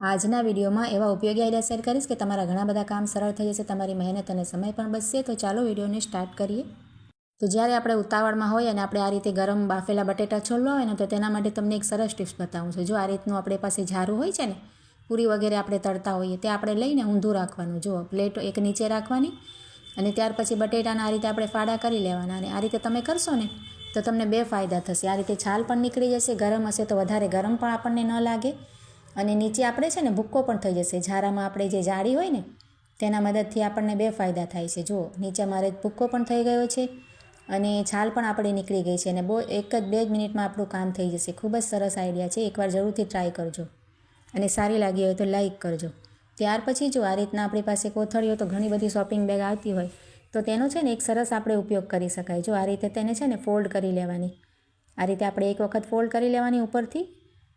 આજના વિડીયોમાં એવા ઉપયોગી આઈડિયા શેર કરીશ કે તમારા ઘણા બધા કામ સરળ થઈ જશે, તમારી મહેનત અને સમય પણ બચશે. તો ચાલો વિડીયોને સ્ટાર્ટ કરીએ. તો જ્યારે આપણે ઉતાવળમાં હોય અને આપણે આ રીતે ગરમ બાફેલા બટેટા છોલવા હોય ને, તો તેના માટે તમને એક સરસ ટિપ્સ બતાવું છું. જો આ રીતનું આપણી પાસે ઝારું હોય છે ને, પૂરી વગેરે આપણે તળતા હોઈએ, તે આપણે લઈને ઊંધું રાખવાનું. જો પ્લેટ એક નીચે રાખવાની અને ત્યાર પછી બટેટાના આ રીતે આપણે ફાડા કરી લેવાના. અને આ રીતે તમે કરશો ને તો તમને બે ફાયદા થશે. આ રીતે છાલ પણ નીકળી જશે, ગરમ હશે તો વધારે ગરમ પણ આપણને ન લાગે, અને નીચે આપણે છે ને ભૂક્કો પણ થઈ જશે. ઝારામાં આપણે જે જાળી હોય ને તેના મદદથી આપણને બે ફાયદા થાય છે. જો નીચે મારે ભૂક્કો પણ થઈ ગયો છે અને છાલ પણ આપણી નીકળી ગઈ છે, અને એક જ 2 જ મિનિટમાં આપણું કામ થઈ જશે. ખૂબ જ સરસ આઈડિયા છે, એકવાર જરૂરથી ટ્રાય કરજો અને સારી લાગી હોય તો લાઈક કરજો. ત્યાર પછી જો આ રીતના આપણી પાસે કોથળીઓ તો ઘણી બધી શોપિંગ બેગ આવતી હોય, તો તેનો છે ને એક સરસ આપણે ઉપયોગ કરી શકાય. જો આ રીતે તેને છે ને ફોલ્ડ કરી લેવાની. આ રીતે આપણે એક વખત ફોલ્ડ કરી લેવાની ઉપરથી,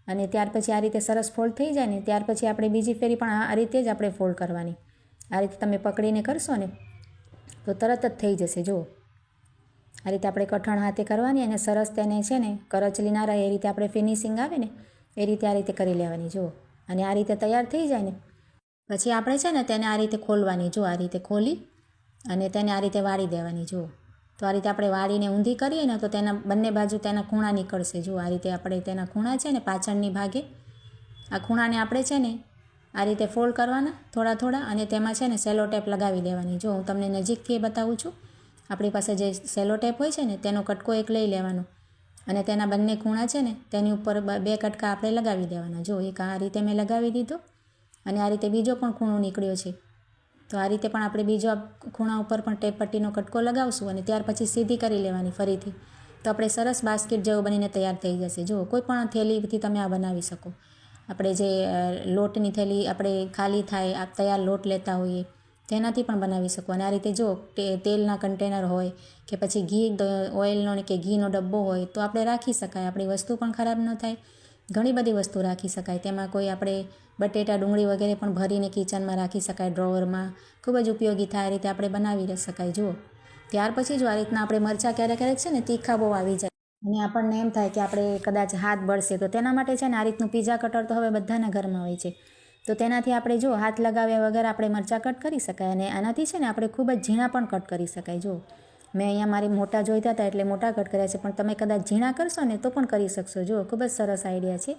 અને ત્યાર પછી આ રીતે સરસ ફોલ્ડ થઈ જાય ને ત્યાર પછી આપણે બીજી ફેરી પણ આ રીતે જ આપણે ફોલ્ડ કરવાની. આ રીતે તમે પકડીને કરશો ને તો તરત જ થઈ જશે. જુઓ આ રીતે આપણે કઠણ હાથે કરવાની અને સરસ તેને છે ને કરચલી ના રહે એ રીતે આપણે ફિનિશિંગ આવે ને એ રીતે આ રીતે કરી લેવાની. જુઓ, અને આ રીતે તૈયાર થઈ જાય ને પછી આપણે છે ને તેને આ રીતે ખોલવાની. જો આ રીતે ખોલી અને તેને આ રીતે વાળી દેવાની. જુઓ તો આ રીતે આપણે વાળીને ઊંધી કરીએ ને તો તેના બંને બાજુ તેના ખૂણા નીકળશે. જો આ રીતે આપણે તેના ખૂણા છે ને પાછળની ભાગે આ ખૂણાને આપણે છે ને આ રીતે ફોલ્ડ કરવાના થોડા થોડા, અને તેમાં છે ને સેલો ટેપ લગાવી દેવાની. જો હું તમને નજીકથી બતાવું છું. આપણી પાસે જે સેલો ટેપ હોય છે ને તેનો કટકો એક લઈ લેવાનો અને તેના બંને ખૂણા છે ને તેની ઉપર 2 કટકા આપણે લગાવી દેવાના. જો એક આ રીતે મેં લગાવી દીધો, અને આ રીતે બીજો પણ ખૂણો નીકળ્યો છે, તો આ રીતે પણ આપણે બીજો ખૂણા ઉપર પણ ટેપ પટ્ટીનો કટકો લગાવશું અને ત્યાર પછી સીધી કરી લેવાની ફરીથી. તો આપણે સરસ બાસ્કેટ જેવું બનીને તૈયાર થઈ જશે. જુઓ કોઈ પણ થેલીથી તમે આ બનાવી શકો. આપણે જે લોટની થેલી આપણે ખાલી થાય આ તૈયાર લોટ લેતા હોઈએ તેનાથી પણ બનાવી શકો. અને આ રીતે જો તેલના કન્ટેનર હોય કે પછી ઘી ઓઇલનો કે ઘીનો ડબ્બો હોય તો આપણે રાખી શકાય. આપણી વસ્તુ પણ ખરાબ ન થાય, ઘણી બધી વસ્તુ રાખી શકાય. તેમાં કોઈ આપણે બટેટા ડુંગળી વગેરે પણ ભરીને કિચનમાં રાખી શકાય, ડ્રોવરમાં. ખૂબ જ ઉપયોગી થાય, આ રીતે આપણે બનાવી શકાય. જુઓ ત્યાર પછી જો આ રીતના આપણે મરચાં ક્યારેક છે ને તીખા બહુ આવી જાય અને આપણને એમ થાય કે આપણે કદાચ હાથ બળશે, તો તેના માટે છે ને આ રીતનું પીઝા કટર તો હવે બધાના ઘરમાં હોય છે. તો તેનાથી આપણે જો હાથ લગાવ્યા વગર આપણે મરચાં કટ કરી શકાય, અને આનાથી છે ને આપણે ખૂબ જ ઝીણા પણ કટ કરી શકાય. જો મેં અહીંયા મારી મોટા જોઈતા હતા એટલે મોટા કટ કર્યા છે, પણ તમે કદાચ ઝીણા કરશો ને તો પણ કરી શકશો. જુઓ ખૂબ જ સરસ આઈડિયા છે,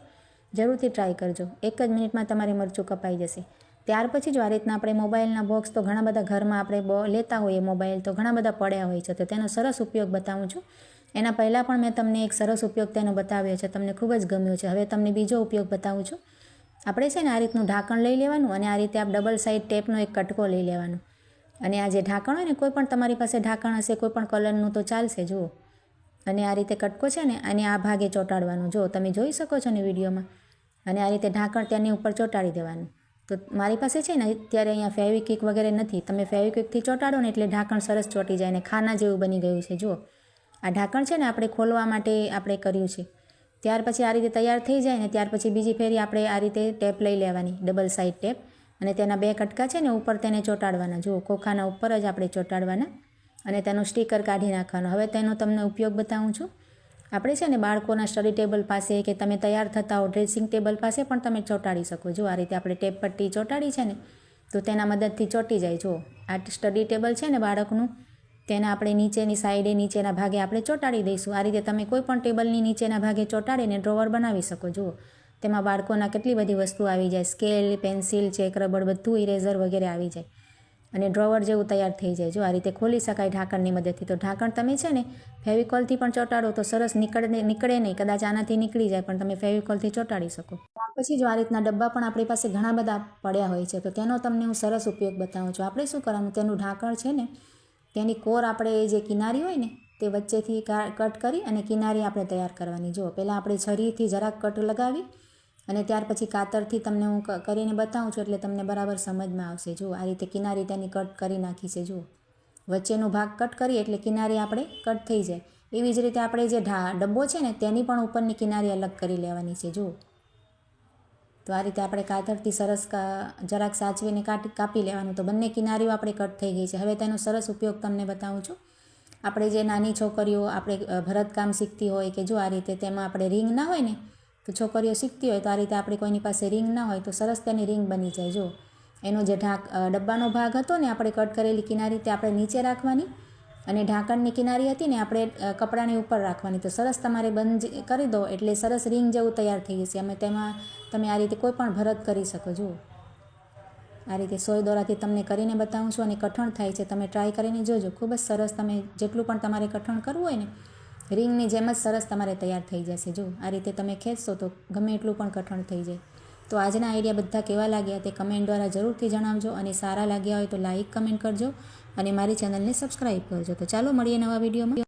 જરૂરથી ટ્રાય કરજો. 1 જ મિનિટમાં તમારી મરચું કપાઈ જશે. ત્યાર પછી જો આ રીતના આપણે મોબાઈલના બોક્સ તો ઘણા બધા ઘરમાં આપણે લેતા હોઈએ મોબાઈલ, તો ઘણા બધા પડ્યા હોય છે, તો તેનો સરસ ઉપયોગ બતાવું છું. એના પહેલાં પણ મેં તમને એક સરસ ઉપયોગ તેનો બતાવ્યો છે, તમને ખૂબ જ ગમ્યો છે. હવે તમને બીજો ઉપયોગ બતાવું છું. આપણે છે ને આ રીતનું ઢાંકણ લઈ લેવાનું અને આ રીતે ડબલ સાઇડ ટેપનો એક કટકો લઈ લેવાનો, અને આ જે ઢાંકણ હોય ને કોઈ પણ તમારી પાસે ઢાંકણ હશે કોઈ પણ કલરનું તો ચાલશે. જુઓ, અને આ રીતે કટકો છે ને અને આ ભાગે ચોંટાડવાનું. જો તમે જોઈ શકો છો ને વિડીયોમાં, અને આ રીતે ઢાંકણ તેની ઉપર ચોંટાડી દેવાનું. તો મારી પાસે છે ને અત્યારે અહીંયા ફેવિક્વિક વગેરે નથી, તમે ફેવિક્વિકથી ચોંટાડો ને એટલે ઢાંકણ સરસ ચોંટી જાય ને ખાના જેવું બની ગયું છે. જુઓ આ ઢાંકણ છે ને આપણે ખોલવા માટે આપણે કર્યું છે. ત્યાર પછી આ રીતે તૈયાર થઈ જાય ને ત્યાર પછી બીજી ફેરી આપણે આ રીતે ટેપ લઈ લેવાની, ડબલ સાઇડ ટેપ, અને તેના 2 કટકા છે ને ઉપર તેને ચોંટાડવાના. જુઓ ખોખાના ઉપર જ આપણે ચોંટાડવાના અને તેનું સ્ટીકર કાઢી નાખવાનું. હવે તેનો તમને ઉપયોગ બતાવું છું. આપણે છે ને બાળકોના સ્ટડી ટેબલ પાસે કે તમે તૈયાર થતા હો ડ્રેસિંગ ટેબલ પાસે પણ તમે ચોંટાડી શકો. જો આ રીતે આપણે ટેપ પટ્ટી ચોંટાડી છે ને તો તેના મદદથી ચોંટી જાય. જુઓ આ સ્ટડી ટેબલ છે ને બાળકનું, તેના આપણે નીચેની સાઈડે નીચેના ભાગે આપણે ચોંટાડી દઈશું. આ રીતે તમે કોઈ પણ ટેબલની નીચેના ભાગે ચોંટાડીને ડ્રોવર બનાવી શકો. જુઓ તેમાં બાળકોના કેટલી બધી વસ્તુ આવી જાય, સ્કેલ, પેન્સિલ, ચેક રબર, બધું ઇરેઝર વગેરે આવી જાય અને ડ્રોવર જેવું તૈયાર થઈ જાય. જો આ રીતે ખોલી શકાય ઢાંકણની મદદથી. તો ઢાંકણ તમે છે ને ફેવિકોલથી પણ ચોંટાડો તો સરસ નીકળે નહીં, કદાચ આનાથી નીકળી જાય, પણ તમે ફેવિકોલથી ચોંટાડી શકો. ત્યાર પછી જો આ રીતના ડબ્બા પણ આપણી પાસે ઘણા બધા પડ્યા હોય છે, તો તેનો તમને હું સરસ ઉપયોગ બતાવું છું. આપણે શું કરવાનું, તેનું ઢાંકણ છે ને તેની કોર આપણે જે કિનારી હોય ને તે વચ્ચેથી કટ કરી અને કિનારી આપણે તૈયાર કરવાની. જુઓ પહેલાં આપણે છરીથી જરાક કટ લગાવી અને ત્યાર પછી કાતરથી તમને હું કરીને બતાવું છું એટલે તમને બરાબર સમજમાં આવશે. જુઓ આ રીતે કિનારી તેની કટ કરી નાખી છે. જુઓ વચ્ચેનો ભાગ કટ કરીએ એટલે કિનારી આપણે કટ થઈ જાય. એવી જ રીતે આપણે જે ડબ્બો છે ને તેની પણ ઉપરની કિનારી અલગ કરી લેવાની છે. જુઓ તો આ રીતે આપણે કાતરથી સરસ જરાક સાચવીને કાપી લેવાનું. તો બંને કિનારીઓ આપણે કટ થઈ ગઈ છે. હવે તેનો સરસ ઉપયોગ તમને બતાવું છું. આપણે જે નાની છોકરીઓ આપણે ભરતકામ શીખતી હોય કે જો આ રીતે તેમાં આપણે રિંગ ના હોય ને તો છોકરીઓ શીખતી હોય તો આ રીતે આપણી કોઈની પાસે રિંગ ના હોય તો સરસ તેની રિંગ બની જાય. જો એનો જે ડબ્બાનો ભાગ હતો ને આપણે કટ કરેલી કિનારી તે આપણે નીચે રાખવાની અને ઢાંકણની કિનારી હતી ને આપણે કપડાની ઉપર રાખવાની. તો સરસ તમારે બંધ કરી દો એટલે સરસ રિંગ જેવું તૈયાર થઈ જશે. અમે તેમાં તમે આ રીતે કોઈ પણ ભરત કરી શકો. જુઓ આ રીતે સોય દોરાથી તમને કરીને બતાવું છું અને કઠણ થાય છે. તમે ટ્રાય કરીને જોજો. ખૂબ જ સરસ. તમે જેટલું પણ તમારે કઠણ કરવું હોય ને રિંગની જેમ જ સરસ તમારે તૈયાર થઈ જશે. જો આ રીતે તમે ખેંચશો તો ગમે એટલું પણ કઠણ થઈ જાય. તો આજના આઈડિયા બધા કેવા લાગ્યા તે કમેન્ટ દ્વારા જરૂરથી જણાવજો અને સારા લાગ્યા હોય તો લાઈક કમેન્ટ કરજો અને મારી ચેનલને સબસ્ક્રાઈબ કરજો. તો ચાલો મળીએ નવા વિડીયોમાં.